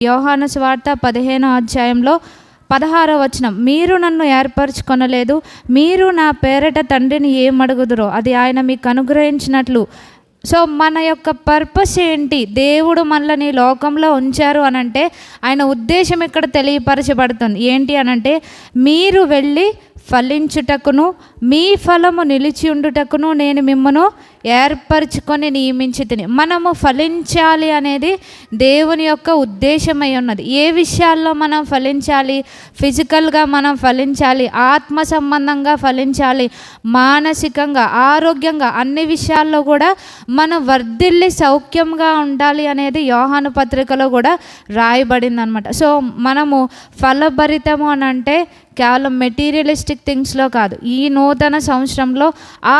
యోహాను సువార్త 15వ అధ్యాయంలో 16వ వచనం, మీరు నన్ను ఏర్పరచుకొనలేదు, మీరు నా పేరట తండ్రిని ఏమడుగుదురో అది ఆయన మీకు అనుగ్రహించినట్లు. సో మన యొక్క పర్పస్ ఏంటి? దేవుడు మనల్ని లోకంలో ఉంచారు అనంటే ఆయన ఉద్దేశం ఇక్కడ తెలియపరచబడుతుంది. ఏంటి అనంటే, మీరు వెళ్ళి ఫలించుటకును మీ ఫలము నిలిచి ఉండుటకును నేను మిమ్మను ఏర్పరచుకొని నియమించి తిని. మనము ఫలించాలి అనేది దేవుని యొక్క ఉద్దేశమై ఉన్నది. ఏ విషయాల్లో మనం ఫలించాలి? ఫిజికల్గా మనం ఫలించాలి, ఆత్మ సంబంధంగా ఫలించాలి, మానసికంగా, ఆరోగ్యంగా, అన్ని విషయాల్లో కూడా మనం వర్ధిల్లి సౌఖ్యంగా ఉండాలి అనేది యోహాను పత్రికలో కూడా రాయబడింది అనమాట. సో మనము ఫలభరితము అని అంటే కేవలం మెటీరియలిస్టిక్ థింగ్స్లో కాదు, ఈ నూతన సంవత్సరంలో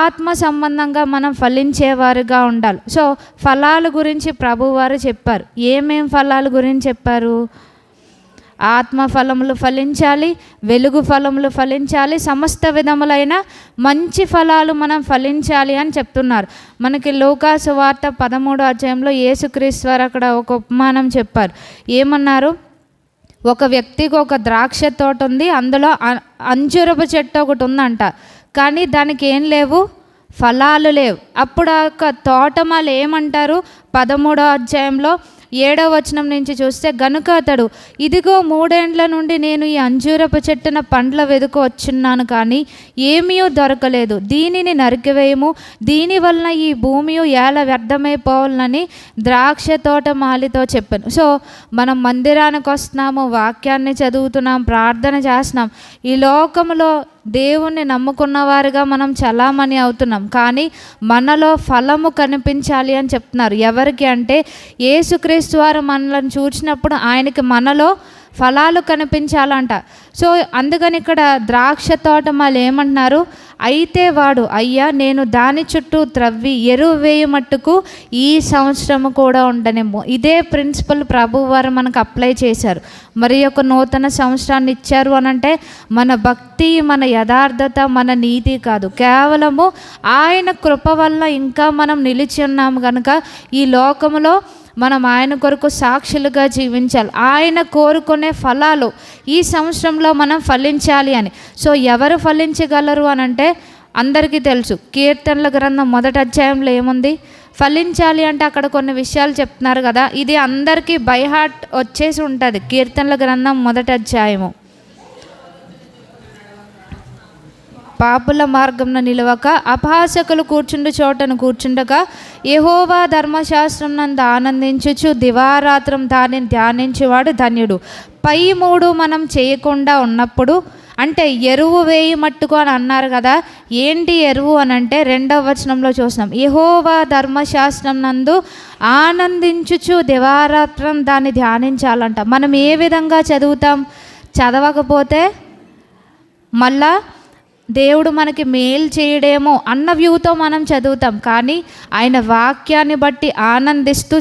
ఆత్మ సంబంధంగా మనం ఫలించేవారుగా ఉండాలి. సో ఫలాల గురించి ప్రభువారు చెప్పారు. ఏమేం ఫలాల గురించి చెప్పారు? ఆత్మ ఫలములు ఫలించాలి, వెలుగు ఫలములు ఫలించాలి, సమస్త విధములైన మంచి ఫలాలు మనం ఫలించాలి అని చెప్తున్నారు. మనకి లూకా సువార్త 13వ అధ్యాయంలో యేసుక్రీస్తు వారు అక్కడ ఒక ఉపమానం చెప్పారు. ఏమన్నారు? ఒక వ్యక్తికి ఒక ద్రాక్ష తోట ఉంది, అందులో అంజూరపు చెట్టు ఒకటి ఉందంట, కానీ దానికి ఏం లేవు, ఫలాలు లేవు. అప్పుడు ఆ యొక్క తోటమాలు ఏమంటారు? 13వ అధ్యాయంలో 7వ వచనం నుంచి చూస్తే, గనుక అతడు, ఇదిగో 3 ఏండ్ల నుండి నేను ఈ అంజూరపు చెట్టున పండ్ల వెదుకు వచ్చున్నాను, కానీ ఏమీ దొరకలేదు, దీనిని నరికివేయము, దీనివలన ఈ భూమి ఏల వ్యర్థమైపోవాలని ద్రాక్ష తోట మాలితో చెప్పాను. సో మనం మందిరానికి వస్తున్నాము, వాక్యాన్ని చదువుతున్నాం, ప్రార్థన చేస్తున్నాం, ఈ లోకంలో దేవుణ్ణి నమ్ముకున్న వారుగా మనం చలామణి అవుతున్నాం, కానీ మనలో ఫలము కనిపించాలి అని చెప్తున్నారు. ఎవరికి అంటే యేసుక్రీస్తు వారు మనల్ని చూసినప్పుడు ఆయనకి మనలో ఫలాలు కనిపించాలంట. సో అందుకని ఇక్కడ ద్రాక్ష తోట వాళ్ళు ఏమంటున్నారు? అయితే వాడు, అయ్యా నేను దాని చుట్టూ త్రవ్వి ఎరువు వేయమట్టుకు ఈ సంవత్సరము కూడా ఉండనేమో. ఇదే ప్రిన్సిపల్ ప్రభు వారు మనకు అప్లై చేశారు. మరి ఒక నూతన సంవత్సరాన్ని ఇచ్చారు అనంటే మన భక్తి, మన యథార్థత, మన నీతి కాదు, కేవలము ఆయన కృప వల్ల ఇంకా మనం నిలిచి ఉన్నాము కనుక ఈ లోకములో మనం ఆయన కొరకు సాక్షులుగా జీవించాలి. ఆయన కోరుకునే ఫలాలు ఈ సంవత్సరంలో మనం ఫలించాలి అని. సో ఎవరు ఫలించగలరు అని అంటే అందరికీ తెలుసు. కీర్తనల గ్రంథం 1వ అధ్యాయంలో ఏముంది? ఫలించాలి అంటే అక్కడ కొన్ని విషయాలు చెప్తున్నారు కదా, ఇది అందరికీ బై హార్ట్ వచ్చేసి ఉంటుంది. కీర్తనల గ్రంథం 1వ అధ్యాయము, పాపుల మార్గంన నిలవక అపహాసకులు కూర్చుండు చోటను కూర్చుండగా యెహోవా ధర్మశాస్త్రం నందు ఆనందించుచు దివారాత్రం దానిని ధ్యానించేవాడు ధన్యుడు. పై 3 మనం చేయకుండా ఉన్నప్పుడు, అంటే ఎరువు వేయి మట్టుకు అని అన్నారు కదా, ఏంటి ఎరువు అని అంటే 2వ వచనంలో చూసినాం, యెహోవా ధర్మశాస్త్రం నందు ఆనందించుచు దివారాత్రం దాన్ని ధ్యానించాలంట. మనం ఏ విధంగా చదువుతాం? చదవకపోతే మళ్ళా దేవుడు మనకి మేలు చేయడేమో అన్న వ్యూతో మనం చదువుతాం, కానీ ఆయన వాక్యాన్ని బట్టి ఆనందిస్తూ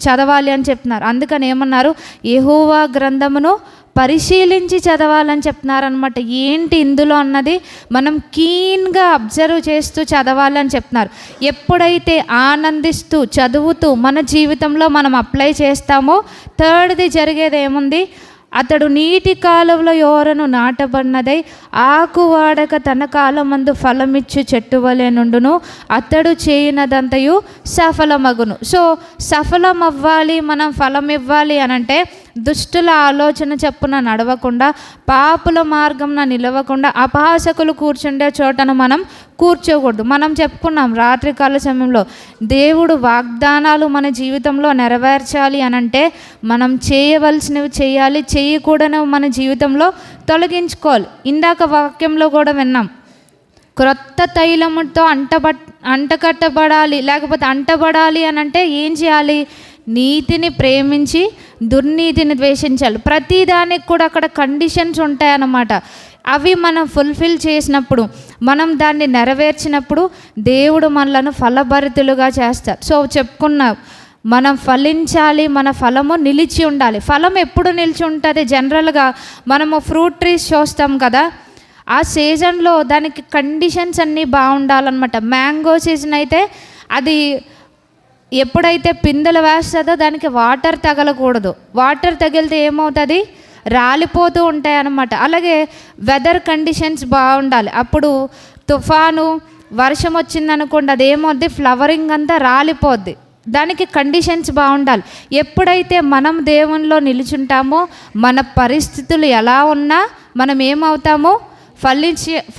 చదవాలి అని చెప్తున్నారు. అందుకని ఏమన్నారు? యెహోవా గ్రంథమును పరిశీలించి చదవాలని చెప్తున్నారనమాట. ఏంటి ఇందులో అన్నది మనం కీన్గా అబ్జర్వ్ చేస్తూ చదవాలని చెప్తున్నారు. ఎప్పుడైతే ఆనందిస్తూ చదువుతూ మన జీవితంలో మనం అప్లై చేస్తామో, థర్డ్ది జరిగేది ఏముంది? అతడు నీటి కాలువలో యోరను నాటబడినదై ఆకు వాడక తన కాలమందు ఫలమిచ్చు చెట్టు వలె నుండును, అతడు చేయనదంతయు సఫలమగును. సో సఫలం అవ్వాలి, మనం ఫలం ఇవ్వాలి అనంటే దుష్టుల ఆలోచన చొప్పున నడవకుండా, పాపుల మార్గంన నిలవకుండా, అపహాసకులు కూర్చుండే చోటను మనం కూర్చోకూడదు. మనం చెప్పుకున్నాం రాత్రికాల సమయంలో, దేవుడు వాగ్దానాలు మన జీవితంలో నెరవేర్చాలి అనంటే మనం చేయవలసినవి చేయాలి, చేయకూడనివి మన జీవితంలో తొలగించుకోవాలి. ఇందాక వాక్యంలో కూడా విన్నాం, క్రొత్త తైలముతో అంటకట్టబడాలి, లేకపోతే అంటబడాలి అనంటే ఏం చేయాలి? నీతిని ప్రేమించి దుర్నీతిని ద్వేషించాలి. ప్రతిదానికి కూడా అక్కడ కండిషన్స్ ఉంటాయన్నమాట. అవి మనం ఫుల్ఫిల్ చేసినప్పుడు, మనం దాన్ని నెరవేర్చినప్పుడు దేవుడు మనలను ఫలభరితులుగా చేస్తారు. సో చెప్పుకున్నాం, మనం ఫలించాలి, మన ఫలము నిలిచి ఉండాలి. ఫలం ఎప్పుడు నిలిచి ఉంటుంది? జనరల్గా మనము ఫ్రూట్ ట్రీస్ చూస్తాం కదా, ఆ సీజన్లో దానికి కండిషన్స్ అన్నీ బాగుండాలన్నమాట. మ్యాంగో సీజన్ అయితే అది ఎప్పుడైతే పిందెలు వేస్తుందో దానికి వాటర్ తగలకూడదు. వాటర్ తగిలితే ఏమవుతుంది? రాలిపోతూ ఉంటాయి అన్నమాట. అలాగే వెదర్ కండిషన్స్ బాగుండాలి. అప్పుడు తుఫాను, వర్షం వచ్చిందనుకోండి, అదేమవుద్ది? ఫ్లవరింగ్ అంతా రాలిపోద్ది. దానికి కండిషన్స్ బాగుండాలి. ఎప్పుడైతే మనం దేవునిలో నిలుచుంటామో మన పరిస్థితులు ఎలా ఉన్నా మనం ఏమవుతామో?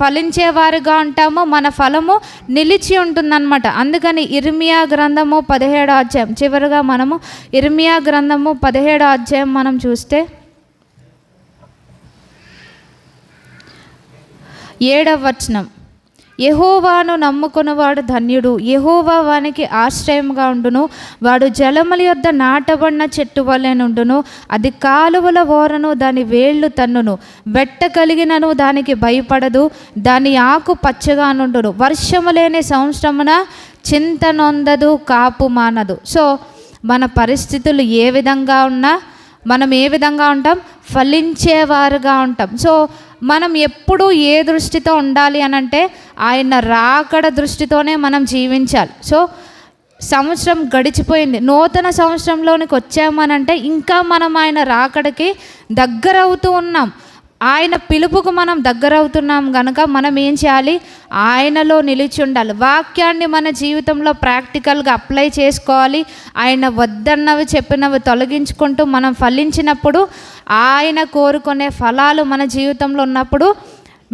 ఫలించేవారుగా ఉంటామో, మన ఫలము నిలిచి ఉంటుందన్నమాట. అందుకని ఇర్మియా గ్రంథము 17వ అధ్యాయం, చివరిగా మనము ఇర్మియా గ్రంథము 17వ అధ్యాయం మనం చూస్తే 7వ వచనం, యెహోవాను నమ్ముకున్నవాడు ధన్యుడు, యెహోవా వానికి ఆశ్రయముగా ఉండును, వాడు జలముల యొద్ద నాటబడిన చెట్టు వలె నుండును, అది కాలువల ఓరను దాని వేళ్ళు తన్నును, వెట్ట కలిగినను దానికి భయపడదు, దాని ఆకు పచ్చగా నుండును, వర్షము లేని సంవత్సరమున చింత నొందదు, కాపు మానదు. సో మన పరిస్థితులు ఏ విధంగా ఉన్నా మనం ఏ విధంగా ఉంటాం? ఫలించేవారుగా ఉంటాం. సో మనం ఎప్పుడూ ఏ దృష్టితో ఉండాలి అని అంటే ఆయన రాకడ దృష్టితోనే మనం జీవించాలి. సో సంవత్సరం గడిచిపోయింది, నూతన సంవత్సరంలోనికి వచ్చామనంటే ఇంకా మనం ఆయన రాకడికి దగ్గర అవుతూ ఉన్నాం. ఆయన పిలుపుకు మనం దగ్గర అవుతున్నాం కనుక మనం ఏం చేయాలి? ఆయనలో నిలిచి ఉండాలి. వాక్యాన్ని మన జీవితంలో ప్రాక్టికల్గా అప్లై చేసుకోవాలి. ఆయన వద్దన్నవి చెప్పినవి తొలగించుకుంటూ మనం ఫలించినప్పుడు, ఆయన కోరుకునే ఫలాలు మన జీవితంలో ఉన్నప్పుడు,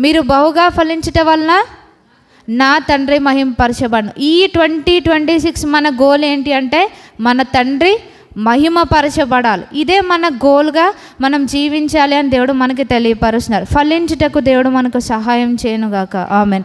మీరు బహుగా ఫలించటం వలన నా తండ్రి మహిమపరచబడును. ఈ 2026 మన గోల్ ఏంటి అంటే మన తండ్రి మహిమపరచబడాలి. ఇదే మన గోల్గా మనం జీవించాలి అని దేవుడు మనకి తెలియపరుస్తున్నారు. ఫలించుటకు దేవుడు మనకు సహాయం చేయనుగాక. ఆమెన్.